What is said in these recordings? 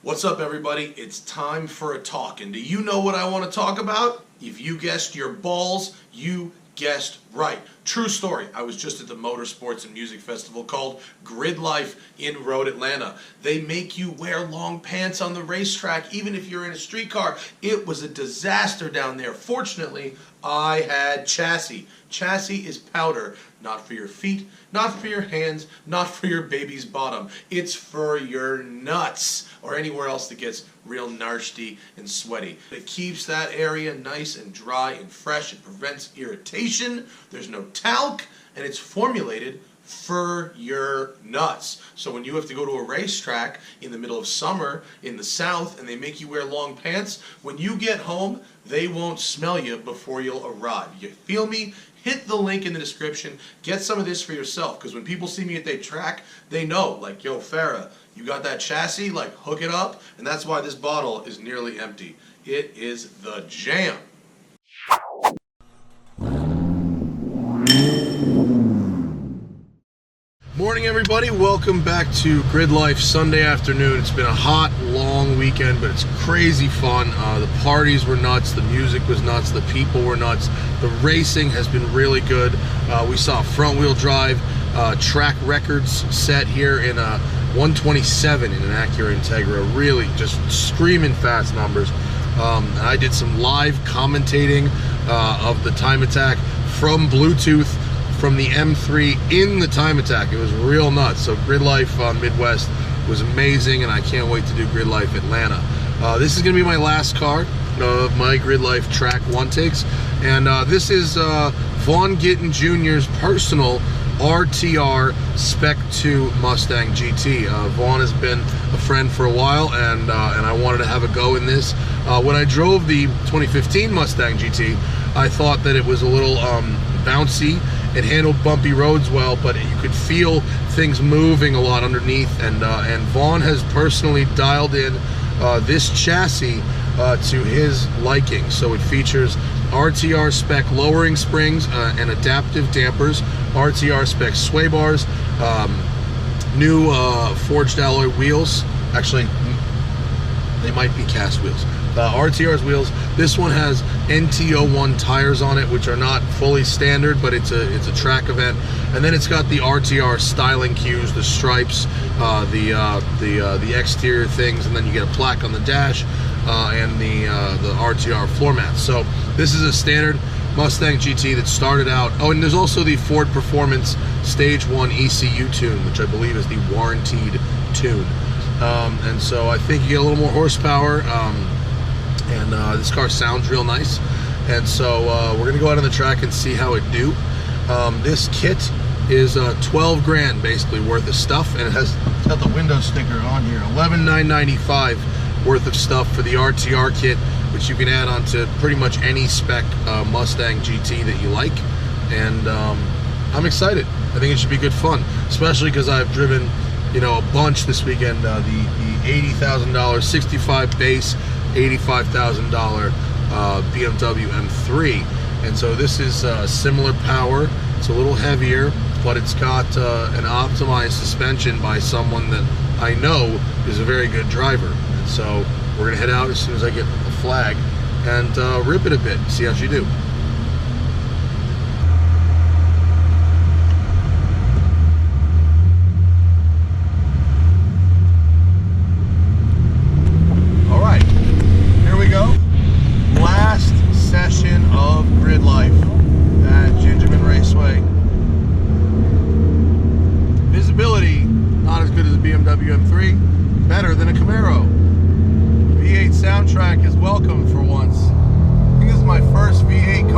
What's up, everybody? It's time for a talk. And do you know what I want to talk about? If you guessed your balls, you guessed right. True story. I was just at the Motorsports and Music Festival called GRIDLIFE in Road, Atlanta. They make you wear long pants on the racetrack, even if you're in a street car. It was a disaster down there. Fortunately, I had chassis. Chassis is powder, not for your feet, not for your hands, not for your baby's bottom. It's for your nuts or anywhere else that gets real nasty and sweaty. It keeps that area nice and dry and fresh. It prevents irritation. There's no talc, and it's formulated for your nuts. So when you have to go to a racetrack in the middle of summer in the South and they make you wear long pants, when you get home, they won't smell you before you'll arrive. You feel me? Hit the link in the description. Get some of this for yourself, because when people see me at their track, they know, like, yo, Farah, you got that chassis? Like, hook it up. And that's why this bottle is nearly empty. It is the jam. Morning, everybody. Welcome back to GRIDLIFE Sunday afternoon. It's been a hot, long weekend, but it's crazy fun. The parties were nuts. The music was nuts. The people were nuts. The racing has been really good. We saw front-wheel drive track records set here in a 127 in an Acura Integra. Really just screaming fast numbers. I did some live commentating of the time attack from Bluetooth from the M3 in the time attack. It was real nuts. So GRIDLIFE Midwest was amazing, and I can't wait to do GRIDLIFE Atlanta. This is going to be my last car of my GRIDLIFE track one takes, and this is Vaughn Gittin Jr.'s personal RTR Spec2 Mustang GT. Vaughn has been a friend for a while, and I wanted to have a go in this. When I drove the 2015 Mustang GT, I thought that it was a little bouncy. It handled bumpy roads well, but you could feel things moving a lot underneath, and Vaughn has personally dialed in this chassis to his liking. So it features RTR Spec Lowering Springs and adaptive dampers, RTR Spec sway bars, new forged alloy wheels. Actually, they might be cast wheels. RTR's wheels. This one has NT01 tires on it, which are not fully standard, but it's a track event. And then it's got the RTR styling cues, the stripes, the exterior things, and then you get a plaque on the dash and the RTR floor mats. So this is a standard Mustang GT that started out. Oh, and there's also the Ford Performance Stage 1 ECU tune, which I believe is the warranted tune. And so I think you get a little more horsepower. And this car sounds real nice, and so we're gonna go out on the track and see how it do. This kit is 12 grand basically worth of stuff, and it has got the window sticker on here. $11,995 worth of stuff for the RTR kit, which you can add on to pretty much any spec Mustang GT that you like. And I'm excited. I think it should be good fun, especially because I've driven, you know, a bunch this weekend. The $80,000 65 base, $85,000 BMW M3, and so this is similar power. It's a little heavier, but it's got an optimized suspension by someone that I know is a very good driver. And so we're gonna head out as soon as I get the flag and rip it a bit, see how she do. Last session of GRIDLIFE at Gingerman Raceway. Visibility, not as good as a BMW M3, better than a Camaro. V8 soundtrack is welcome for once. I think this is my first V8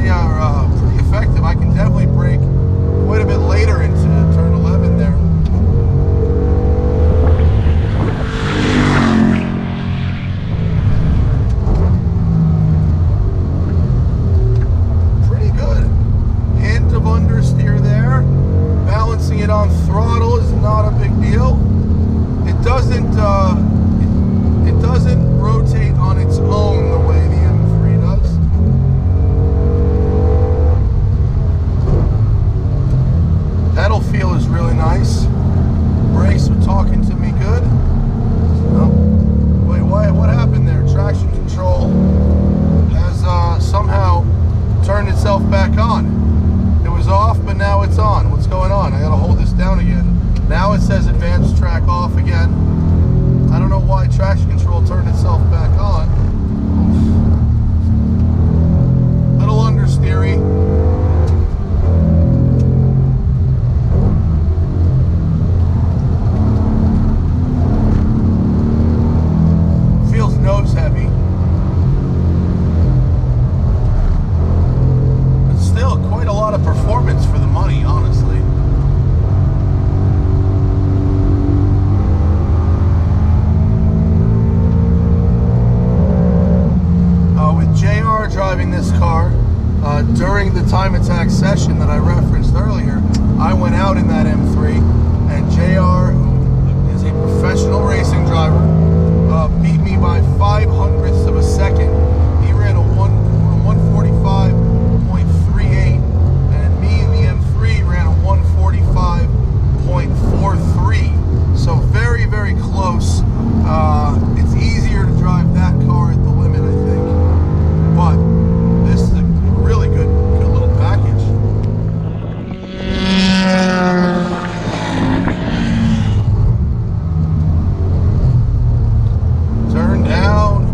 are pretty effective. I can definitely brake quite a bit later into turn 11 there. Pretty good. Hint of understeer there. Balancing it on throttle is not a big deal. It doesn't rotate on its own the way the M3 does. Pedal feel is really nice. Brakes are talking to me good. Oh, wait, what happened there? Traction control has somehow turned itself back on. It was off, but now it's on. What's going on? I gotta hold this down again. Now it says advanced track off again. I don't know why traction control turned itself back on. Little understeering. Feels nose heavy. But still quite a lot of performance for the money, honestly. Driving this car during the time attack session that I referenced earlier, I went out in that M3, and JR, who is a professional racing driver, beat me by 0.05 of a second. He ran a 145.38, and me in the M3 ran a 145.43. So very, very close. It's easier to drive that car at the limit, I think. But this is a really good little package. Turn down.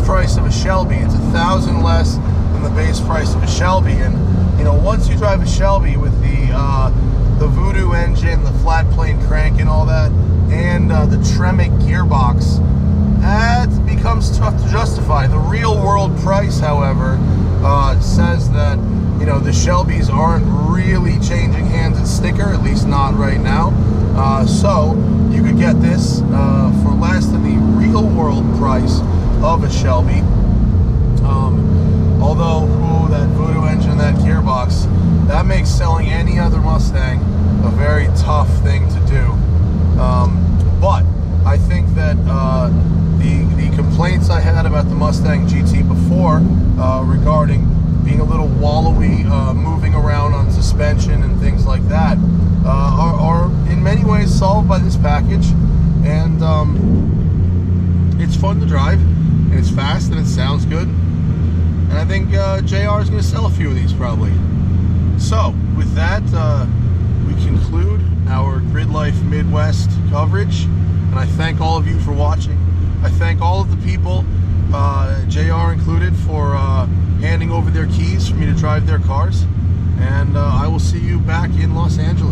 price of a Shelby. It's $1,000 less than the base price of a Shelby. And you know, once you drive a Shelby with the Voodoo engine, the flat plane crank and all that, and the Tremec gearbox, that becomes tough to justify. The real world price, however, says that, you know, the Shelbys aren't really changing hands at sticker, at least not right now. So you could get this for less than the real world price of a Shelby. Although, ooh, that Voodoo engine and that gearbox, that makes selling any other Mustang a very tough thing to do. But I think that the complaints I had about the Mustang GT before regarding being a little wallowy, moving around on suspension and things like that, are in many ways solved by this package. And it's fun to drive, and it's fast, and it sounds good. And I think JR is going to sell a few of these probably. So with that, we conclude our GRIDLIFE Midwest coverage, and I thank all of you for watching. I thank all of the people, JR included, for handing over their keys for me to drive their cars. And I will see you back in Los Angeles.